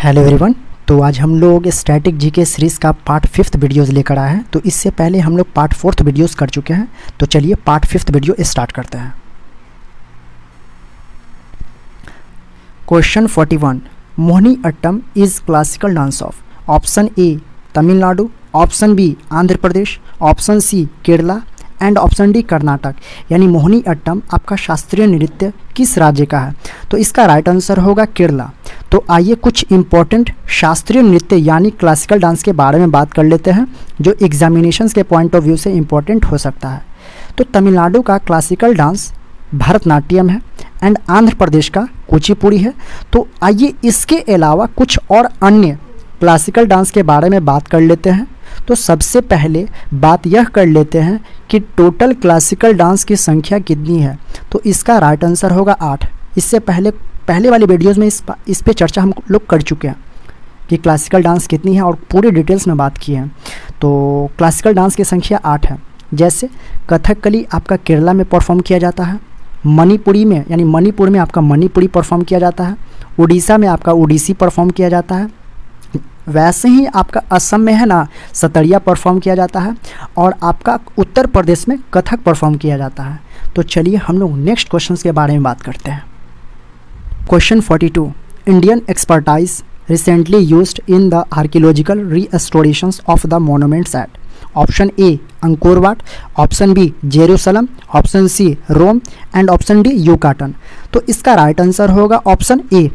Hello everyone. तो आज हम लोग स्टैटिक जीके सीरीज़ का पार्ट 5th वीडियोज़ लेकर आए हैं। तो इससे पहले हम लोग पार्ट 4th वीडियोज़ कर चुके हैं। तो चलिए पार्ट 5th वीडियो स्टार्ट करते हैं। Question 41, Mohiniyattam is classical dance of option A Tamil Nadu, option B Andhra Pradesh, option C Kerala and option D Karnataka. यानी मोहिनी अट्टम आपका शास्त्रीय नृत्य किस राज्य का है? तो इसका राइट आंसर होगा केरला। तो आइए कुछ इम्पॉर्टेंट शास्त्रीय नृत्य यानी क्लासिकल डांस के बारे में बात कर लेते हैं जो एग्जामिनेशंस के पॉइंट ऑफ व्यू से इम्पॉर्टेंट हो सकता है। तो तमिलनाडु का क्लासिकल डांस भरतनाट्यम है एंड आंध्र प्रदेश का कुचिपुड़ी है। तो आइए इसके अलावा कुछ और अन्य क्लासिकल डांस के बारे में बात कर लेते हैं। तो सबसे पहले बात यह कर लेते हैं कि टोटल क्लासिकल डांस की संख्या कितनी है। तो इसका राइट आंसर होगा 8। इससे पहले वाली वीडियोज़ में इस पे चर्चा हम लोग कर चुके हैं कि क्लासिकल डांस कितनी है और पूरी डिटेल्स में बात की है। तो क्लासिकल डांस की संख्या 8 है। जैसे कथकली आपका केरला में परफॉर्म किया जाता है, मणिपुरी में यानी मणिपुर में आपका मणिपुरी परफॉर्म किया जाता है, उड़ीसा में आपका उड़ीसी परफॉर्म किया जाता है, वैसे ही आपका असम में है ना सतरिया परफॉर्म किया जाता है और आपका उत्तर प्रदेश में कथक परफॉर्म किया जाता है। तो चलिए हम लोग नेक्स्ट क्वेश्चंस के बारे में बात करते हैं। Question 42, Indian expertise recently used in the archaeological restorations of the monuments at option A Angkor Wat, option B Jerusalem, option C Rome and option D Yucatan. तो इसका राइट आंसर होगा option A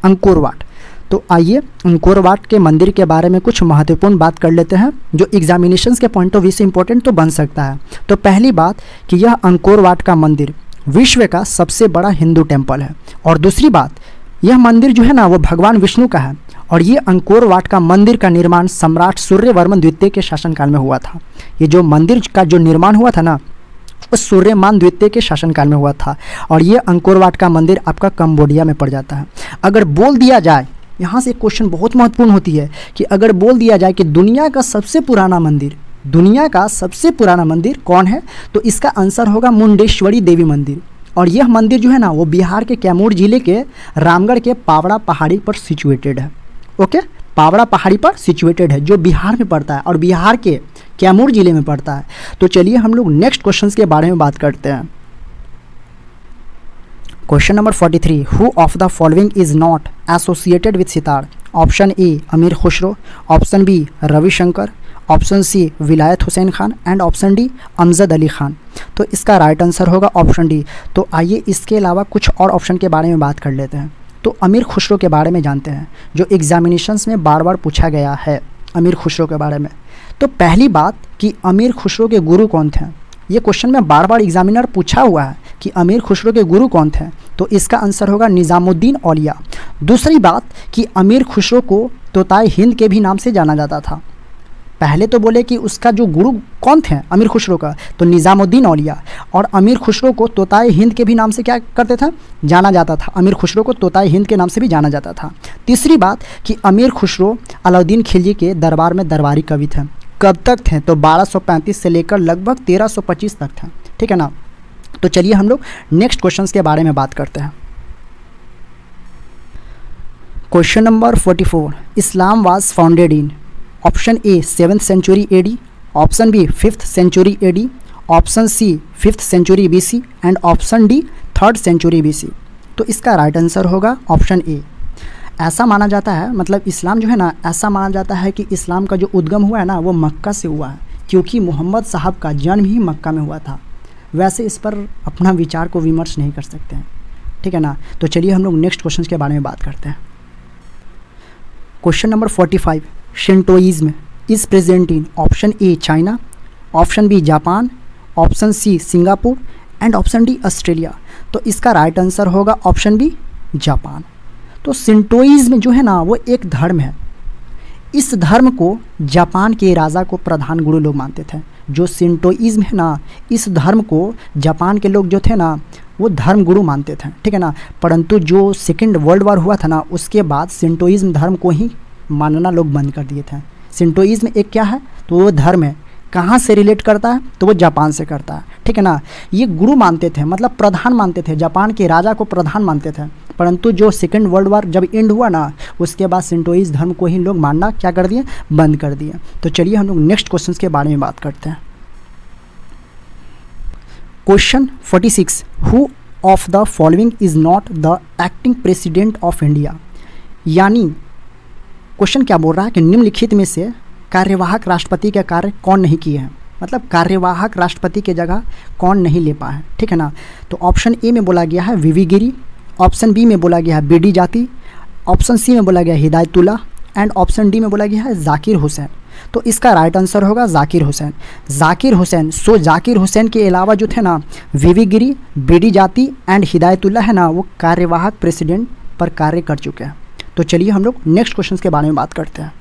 Angkor Wat. तो आइए Angkor Wat के मंदिर के बारे में कुछ महत्वपूर्ण बात कर लेते हैं जो एग्जामिनेशंस के पॉइंट ऑफ व्यू से इंपॉर्टेंट तो बन सकता है। तो पहली बात कि यह अंकोर वाट का मंदिर विश्व का सबसे बड़ा हिंदू टेम्पल है और दूसरी बात यह मंदिर जो है ना वो भगवान विष्णु का है और ये अंकोर वाट का मंदिर का निर्माण सम्राट सूर्यवर्मन द्वितीय के शासनकाल में हुआ था। ये जो मंदिर का जो निर्माण हुआ था ना वो सूर्यमान द्वितीय के शासनकाल में हुआ था और ये अंकोर वाट का मंदिर आपका कंबोडिया में पड़ जाता है। अगर बोल दिया जाए, यहाँ से एक क्वेश्चन बहुत महत्वपूर्ण होती है कि अगर बोल दिया जाए कि दुनिया का सबसे पुराना मंदिर कौन है, तो इसका आंसर होगा मुंडेश्वरी देवी मंदिर। और यह मंदिर जो है ना वो बिहार के कैमूर जिले के रामगढ़ के पावड़ा पहाड़ी पर सिचुएटेड है। ओके, पावड़ा पहाड़ी पर सिचुएटेड है जो बिहार में पड़ता है और बिहार के कैमूर जिले में पड़ता है। तो चलिए हम लोग नेक्स्ट क्वेश्चन के बारे में बात करते हैं। Question number 43, who of the following is not associated with sitar? Option A Amir Khusro, option B Ravi Shankar, option C Vilayat Hussain Khan and option D Amjad Ali Khan. तो इसका राइट आंसर होगा ऑप्शन डी। तो आइए इसके अलावा कुछ और ऑप्शन के बारे में बात कर लेते हैं। तो अमीर खुसरो के बारे में जानते हैं जो एग्जामिनेशंस में बार बार पूछा गया है अमीर खुसरो के बारे में। तो पहली बात कि अमीर खुसरो के गुरु कौन थे, ये क्वेश्चन में बार बार एग्जामिनर पूछा हुआ है कि अमीर खुसरो के गुरु कौन थे। तो इसका आंसर होगा निज़ामुद्दीन औलिया। दूसरी बात कि अमीर खुसरो को तोताए हिंद के भी नाम से जाना जाता था। पहले तो बोले कि उसका जो गुरु कौन थे अमीर खुसरो का, तो निज़ामुद्दीन औलिया। और अमीर खुसरो को तोताए हिंद के भी नाम से क्या करते थे, जाना जाता था। अमीर खुसरो को तोताए हिंद के नाम से भी जाना जाता था। तीसरी बात कि अमीर खुसरो अलाउद्दीन खिलजी के दरबार में दरबारी कवि थे। कब तक थे, तो 1235 से लेकर लगभग 1325 तक थे। ठीक है ना। तो चलिए हम लोग नेक्स्ट क्वेश्चंस के बारे में बात करते हैं। Question number 44, Islam was founded in option A 7th century AD, option B 5th century AD, option C 5th century BC and option D 3rd century BC. तो इसका राइट आंसर होगा ऑप्शन ए। ऐसा माना जाता है, मतलब इस्लाम जो है ना ऐसा माना जाता है कि इस्लाम का जो उद्गम हुआ है ना वो मक्का से हुआ है क्योंकि मोहम्मद साहब का जन्म ही मक्का में हुआ था। वैसे इस पर अपना विचार को विमर्श नहीं कर सकते हैं। ठीक है ना। तो चलिए हम लोग नेक्स्ट क्वेश्चन के बारे में बात करते हैं। Question number 45, Shintoism is present in option A China, option B Japan, option C Singapore and option D Australia. तो इसका राइट आंसर होगा ऑप्शन बी जापान। तो शिंटोइज्म जो है ना वो एक धर्म है। इस धर्म को जापान के राजा को प्रधान गुरु लोग मानते थे। जो शिंटोइज्म है ना इस धर्म को जापान के लोग जो थे ना वो धर्म गुरु मानते थे। ठीक है ना। परंतु जो सेकेंड वर्ल्ड वॉर हुआ था ना उसके बाद शिंटोइज्म धर्म को ही मानना लोग बंद कर दिए थे। शिंटोइज्म एक क्या है, तो वो धर्म है। कहाँ से रिलेट करता है, तो वो जापान से करता है। ठीक है ना। ये गुरु मानते थे, मतलब प्रधान मानते थे, जापान के राजा को प्रधान मानते थे। परंतु जो सेकेंड वर्ल्ड वार जब एंड हुआ ना, उसके बाद सेंटोइज धर्म को ही लोग मानना क्या कर दिए, बंद कर दिए। तो चलिए हम लोग नेक्स्ट क्वेश्चन के बारे में बात करते हैं। Question 46, who of the following is not the acting president of India. यानी क्वेश्चन क्या बोल रहा है कि निम्नलिखित में से कार्यवाहक राष्ट्रपति के कार्य कौन नहीं किए हैं, मतलब कार्यवाहक राष्ट्रपति की जगह कौन नहीं ले पाए हैं, ठीक है ना। तो ऑप्शन ए में बोला गया है वीवी गिरी, ऑप्शन बी में बोला गया है बीडी जाति, ऑप्शन सी में बोला गया है हिदायतुल्ला एंड ऑप्शन डी में बोला गया है जाकिर हुसैन। तो इसका राइट आंसर होगा जाकिर हुसैन। जाकिर हुसैन, सो जाकिर हुसैन के अलावा जो थे ना वीवी गिरी, बीडी जाति एंड हिदायतुल्ला है ना, वो कार्यवाहक प्रेसिडेंट पर कार्य कर चुके हैं। तो चलिए हम लोग नेक्स्ट क्वेश्चन के बारे में बात करते हैं।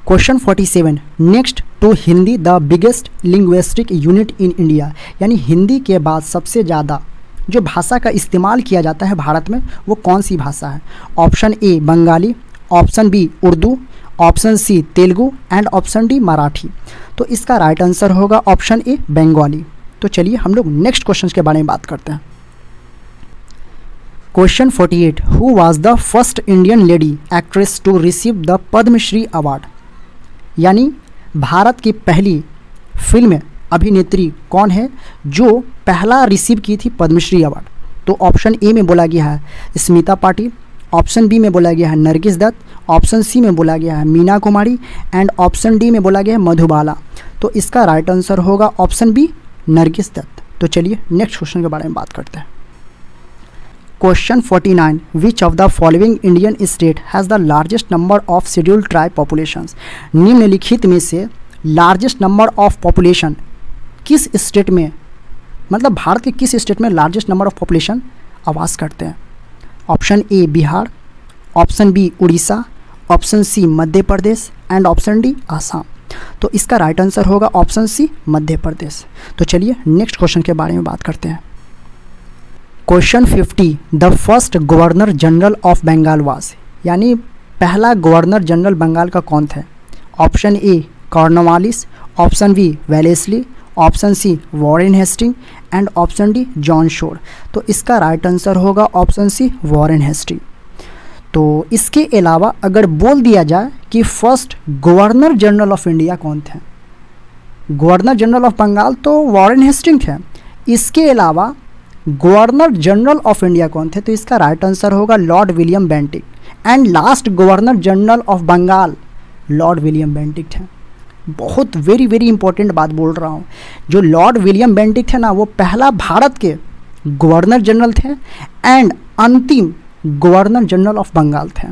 Question 47, next to Hindi the biggest linguistic unit in India. यानी हिंदी के बाद सबसे ज़्यादा जो भाषा का इस्तेमाल किया जाता है भारत में, वो कौन सी भाषा है। Option A Bengali, option B Urdu, option C Telugu and option D Marathi. तो इसका राइट आंसर होगा ऑप्शन ए बंगाली। तो चलिए हम लोग नेक्स्ट क्वेश्चन के बारे में बात करते हैं। Question 48, who was the first Indian lady actress to receive the Padma Shri award. यानी भारत की पहली फिल्म अभिनेत्री कौन है जो पहला रिसीव की थी पद्मश्री अवार्ड। तो ऑप्शन ए में बोला गया है स्मिता पाटिल, ऑप्शन बी में बोला गया है नरगिस दत्त, ऑप्शन सी में बोला गया है Meena Kumari and option D में बोला गया है मधुबाला। तो इसका राइट आंसर होगा ऑप्शन बी नरगिस दत्त। तो चलिए नेक्स्ट क्वेश्चन के बारे में बात करते हैं। Question 49, which of the following Indian state has the largest number of scheduled tribe populations. निम्नलिखित में से लार्जेस्ट नंबर ऑफ पॉपुलेशन किस स्टेट में, मतलब भारत के किस स्टेट में लार्जेस्ट नंबर ऑफ पॉपुलेशन आवास करते हैं। Option A Bihar, option B Orissa, option C Madhya Pradesh and option D Assam. तो इसका राइट आंसर होगा ऑप्शन सी मध्य प्रदेश। तो चलिए नेक्स्ट क्वेश्चन के बारे में बात करते हैं। Question 50, the first governor general of Bengal was. यानी पहला गवर्नर जनरल बंगाल का कौन थे। Option A Cornwallis, option B Wellesley, option C Warren Hasting and option D John Shore. तो इसका राइट आंसर होगा ऑप्शन सी वॉरेन हेस्टिंग। तो इसके अलावा अगर बोल दिया जाए कि first governor general of India कौन थे, गवर्नर जनरल ऑफ बंगाल तो वॉरेन हेस्टिंग थे। इसके अलावा गवर्नर जनरल ऑफ इंडिया कौन थे, तो इसका राइट आंसर होगा Lord William Bentinck and last governor general of Bengal Lord William Bentinck थे। बहुत वेरी इंपॉर्टेंट बात बोल रहा हूँ। जो लॉर्ड विलियम बेंटिक थे ना, वो पहला भारत के गवर्नर जनरल थे एंड अंतिम गवर्नर जनरल ऑफ बंगाल थे।